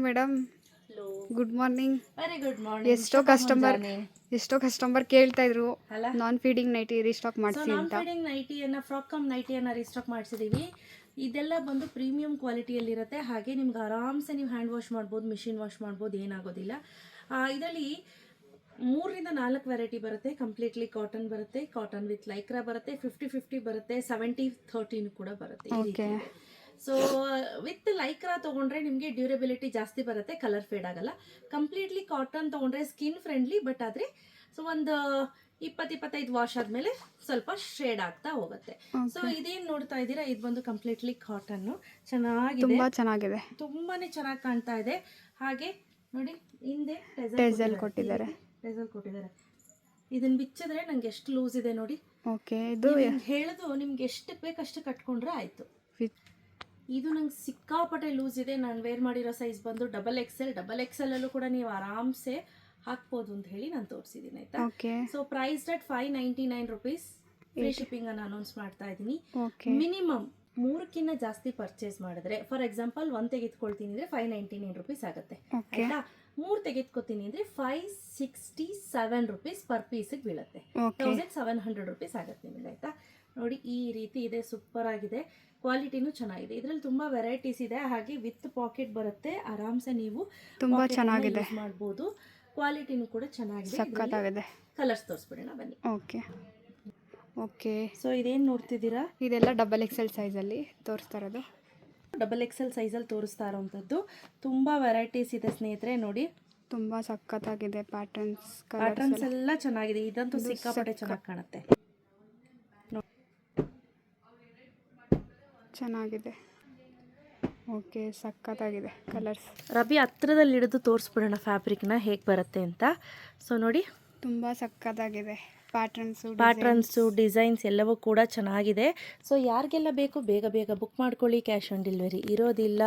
Madam good morning. Very good morning. ಎಷ್ಟೋ customer ಕೇಳ್ತಾ ಇದ್ರು ನಾನ್ ಫೀಡಿಂಗ್ ನೈಟಿ ರೀಸ್ಟಾಕ್ ಮಾಡಿಸಿ ಅಂತ. ನಾನ್ ಫೀಡಿಂಗ್ ನೈಟಿಯನ್ನು ಫ್ರಾಕ್ ಕಮ್ ನೈಟಿಯನ್ನು ರೀಸ್ಟಾಕ್ ಮಾಡಿಸಿದೀವಿ. ಇದೆಲ್ಲ ಬಂದು ಪ್ರೀಮಿಯಂ ಕ್ವಾಲಿಟಿಯಲ್ಲಿರುತ್ತೆ. ಹಾಗೆ ನಿಮ್ಗೆ ಆರಾಮ್ಸೆ ನೀವು ಹ್ಯಾಂಡ್ ವಾಶ್ ಮಾಡ್ಬೋದು, ಮಿಷಿನ್ ವಾಶ್ ಮಾಡ್ಬೋದು, ಏನಾಗೋದಿಲ್ಲ. ಇದರಲ್ಲಿ 3-4 ವೆರೈಟಿ ಬರುತ್ತೆ. ಕಂಪ್ಲೀಟ್ಲಿ ಕಾಟನ್ ಬರುತ್ತೆ, ಕಾಟನ್ ವಿತ್ ಲೈಕ್ರಾ ಬರುತ್ತೆ, 50-50 ಬರುತ್ತೆ, 70-30 ಕೂಡ ಬರುತ್ತೆ. ಈ ರೀತಿ ಇದೆ. ಸೊ ವಿತ್ ಲೈಕ್ರಾ ತೊಗೊಂಡ್ರೆ ನಿಮಗೆ ಡ್ಯೂರಬಿಲಿಟಿ ಜಾಸ್ತಿ ಬರುತ್ತೆ, ಕಲರ್ ಫೇಡ್ ಆಗಲ್ಲ. ಕಂಪ್ಲೀಟ್ಲಿ ಕಾಟನ್ ತೊಗೊಂಡ್ರೆ ಸ್ಕಿನ್ ಫ್ರೆಂಡ್ಲಿ, ಬಟ್ ಆದರೆ ಸೊ ಒಂದು 20-25 ವಾಶ್ ಆದಮೇಲೆ ಸ್ವಲ್ಪ ಶೇಡ್ ಆಗ್ತಾ ಹೋಗುತ್ತೆ. ಸೊ ಇದೇನು ನೋಡ್ತಾ ಇದ್ದೀರಾ, ಇದು ಬಂದು ಕಂಪ್ಲೀಟ್ಲಿ ಕಾಟನ್ನು. ಚೆನ್ನಾಗಿದೆ, ತುಂಬಾನೇ ಚೆನ್ನಾಗಿ ಕಾಣ್ತಾ ಇದೆ. ಹಾಗೆ ನೋಡಿ, ಹಿಂದೆ ಟೆಸಲ್ ಕೊಟ್ಟಿದ್ದಾರೆ. ಇದನ್ನ ಬಿಚ್ಚಿದ್ರೆ ನಂಗೆ ಎಷ್ಟು ಲೂಸ್ ಇದೆ ನೋಡಿ. ಇದು ಹೇಳೋದು ನಿಮ್ಗೆ ಎಷ್ಟು ಬೇಕಷ್ಟು ಕಟ್ಕೊಂಡ್ರೆ ಆಯ್ತು. ಇದು ನಂಗೆ ಸಿಕ್ಕಾಪಟ್ಟೆ ಲೂಸ್ ಇದೆ. ನಾನು ವೇರ್ ಮಾಡಿರೋ ಸೈಜ್ ಬಂದು ಡಬಲ್ XL ಅಲ್ಲೂ ಕೂಡ ನೀವು ಆರಾಮ್ಸೆ ಹಾಕ್ಬೋದು ಅಂತ ಹೇಳಿ ನಾನು ತೋರಿಸಿದ್ದೀನಿ, ಆಯ್ತಾ. So price at 599 rupees. Free shipping ಅನ್ನು ಅನೌನ್ಸ್ ಮಾಡ್ತಾ ಇದ್ದೀನಿ. ಮಿನಿಮಮ್ 3ಕ್ಕಿಂತ ಜಾಸ್ತಿ ಪರ್ಚೇಸ್ ಮಾಡಿದ್ರೆ, ಫಾರ್ ಎಕ್ಸಾಂಪಲ್ 1 ತೆಗೆದುಕೊಳ್ತೀನಿ ಅಂದ್ರೆ 599 ರುಪೀಸ್ ಆಗುತ್ತೆ, ಆಯ್ತಾ. 3 ತೆಗೆದುಕೊತೀನಿ ಅಂದ್ರೆ 567 ರುಪೀಸ್ ಪರ್ ಪೀಸಿಗೆ ಬೀಳುತ್ತೆ. 1700 ರುಪೀಸ್ ಆಗುತ್ತೆ ನಿಮಗೆ, ಆಯ್ತಾ. ನೋಡಿ ಈ ರೀತಿ ಇದೆ, ಸೂಪರ್ ಆಗಿದೆ, ಕ್ವಾಲಿಟಿನೂ ಚೆನ್ನಾಗಿದೆ. ಇದರಲ್ಲಿ ತುಂಬಾ ವೆರೈಟೀಸ್ ಇದೆ. ಹಾಗೆ ವಿತ್ ಪಾಕೆಟ್ ಬರುತ್ತೆ, ಆರಾಮ್ಸೆ ನೀವು ತುಂಬಾ ಚೆನ್ನಾಗಿದೆ ಮಾಡ್ಬೋದು. ಕ್ವಾಲಿಟಿನೂ ಕೂಡ ಚೆನ್ನಾಗಿದೆ. ಕಲರ್ಸ್ ತೋರಿಸ್ಬಿಡೋಣ ಬನ್ನಿ. ಸೊ ಇದೇನು ನೋಡ್ತಿದ್ದೀರಾ, ಇದೆಲ್ಲ XXL ಸೈಜಲ್ಲಿ ತೋರಿಸ್ತಾ ಇರೋದು. XXL ಸೈಜಲ್ಲಿ ತೋರಿಸ್ತಾ ಇರೋವಂಥದ್ದು. ತುಂಬ ವೆರೈಟೀಸ್ ಇದೆ ಸ್ನೇಹಿತರೆ. ನೋಡಿ ತುಂಬ ಸಖತ್ತಾಗಿದೆ. ಪ್ಯಾಟರ್ನ್ಸ್ ಎಲ್ಲ ಚೆನ್ನಾಗಿದೆ. ಇದಂತೂ ಸಿಕ್ಕಾಪಟ್ಟೆ ಚೆನ್ನಾಗಿ ಕಾಣುತ್ತೆ. ಚೆನ್ನಾಗಿದೆ, ಸಖತ್ತಾಗಿದೆ ಕಲರ್ಸ್. ರಬಿ ಹತ್ರದಲ್ಲಿ ಹಿಡಿದು ತೋರಿಸ್ಬಿಡೋಣ ಫ್ಯಾಬ್ರಿಕ್ನ ಹೇಗೆ ಬರುತ್ತೆ ಅಂತ. ಸೊ ನೋಡಿ, ತುಂಬ ಸಖತ್ತಾಗಿದೆ. ಪ್ಯಾಟರ್ನ್ಸು ಡಿಸೈನ್ಸ್ ಎಲ್ಲವೂ ಕೂಡ ಚೆನ್ನಾಗಿದೆ. ಸೊ ಯಾರಿಗೆಲ್ಲ ಬೇಕು ಬೇಗ ಬೇಗ ಬುಕ್ ಮಾಡ್ಕೊಳ್ಳಿ. ಕ್ಯಾಶ್ ಆನ್ ಡೆಲಿವರಿ ಇರೋದಿಲ್ಲ.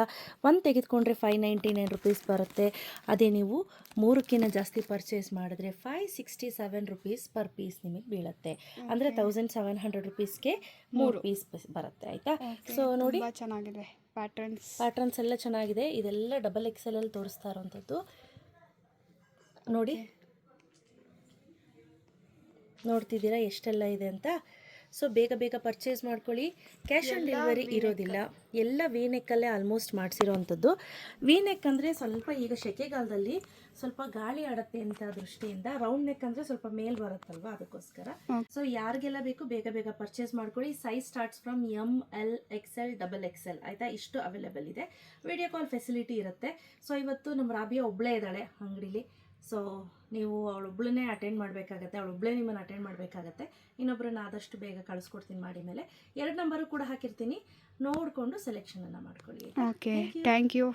1 ತೆಗೆದುಕೊಂಡ್ರೆ 599 ರುಪೀಸ್ ಬರುತ್ತೆ. ಅದೇ ನೀವು 3ಕ್ಕಿಂತ ಜಾಸ್ತಿ ಪರ್ಚೇಸ್ ಮಾಡಿದ್ರೆ 567 ರುಪೀಸ್ ಪರ್ ಪೀಸ್ ನಿಮಗೆ ಬೀಳುತ್ತೆ. ಅಂದರೆ 1700 ರುಪೀಸ್ಗೆ 3 ಪೀಸ್ ಬರುತ್ತೆ, ಆಯಿತಾ. ಸೊ ನೋಡಿ, ಚೆನ್ನಾಗಿದೆ. ಪ್ಯಾಟರ್ನ್ಸ್ ಎಲ್ಲ ಚೆನ್ನಾಗಿದೆ. ಇದೆಲ್ಲ XXL ಅಲ್ಲಿ ತೋರಿಸ್ತಾ ಇರೋವಂಥದ್ದು. ನೋಡ್ತಿದ್ದೀರಾ ಎಷ್ಟೆಲ್ಲ ಇದೆ ಅಂತ. ಸೊ ಬೇಗ ಬೇಗ ಪರ್ಚೇಸ್ ಮಾಡ್ಕೊಳ್ಳಿ. ಕ್ಯಾಶ್ ಆನ್ ಡೆಲಿವರಿ ಇರೋದಿಲ್ಲ. ಎಲ್ಲ ವಿ ನೆಕ್ಕಲ್ಲೇ ಆಲ್ಮೋಸ್ಟ್ ಮಾಡಿಸಿರೋವಂಥದ್ದು. ವಿ ನೆಕ್ ಅಂದರೆ ಸ್ವಲ್ಪ ಈಗ ಸೆಕೆಗಾಲದಲ್ಲಿ ಸ್ವಲ್ಪ ಗಾಳಿ ಆಡುತ್ತೆ ಅಂತ ದೃಷ್ಟಿಯಿಂದ. ರೌಂಡ್ ನೆಕ್ ಅಂದರೆ ಸ್ವಲ್ಪ ಮೇಲ್ ಬರುತ್ತಲ್ವ, ಅದಕ್ಕೋಸ್ಕರ. ಸೊ ಯಾರಿಗೆಲ್ಲ ಬೇಕು ಬೇಗ ಬೇಗ ಪರ್ಚೇಸ್ ಮಾಡ್ಕೊಳ್ಳಿ. Size starts from ML XL XXL, ಆಯಿತಾ. ಇಷ್ಟು ಅವೈಲೇಬಲ್ ಇದೆ. ವಿಡಿಯೋ ಕಾಲ್ ಫೆಸಿಲಿಟಿ ಇರುತ್ತೆ. ಸೊ ಇವತ್ತು ನಮ್ಮ ರಾಬಿಯಾ ಒಬ್ಬಳೇ ಇದ್ದಾಳೆ ಅಂಗಡಿಲಿ. ಸೊ ನೀವು ಅವಳೊಬ್ಬಳನ್ನೇ ಅಟೆಂಡ್ ಮಾಡಬೇಕಾಗತ್ತೆ, ಅವಳೊಬ್ಬಳೇ ನಿಮ್ಮನ್ನು ಅಟೆಂಡ್ ಮಾಡಬೇಕಾಗತ್ತೆ. ಇನ್ನೊಬ್ಬರನ್ನ ಆದಷ್ಟು ಬೇಗ ಕಳಿಸ್ಕೊಡ್ತೀನಿ ಮಾಡಿ ಮೇಲೆ. 2 ನಂಬರು ಕೂಡ ಹಾಕಿರ್ತೀನಿ, ನೋಡಿಕೊಂಡು ಸೆಲೆಕ್ಷನನ್ನು ಮಾಡ್ಕೊಳ್ಳಿ. Okay, thank you.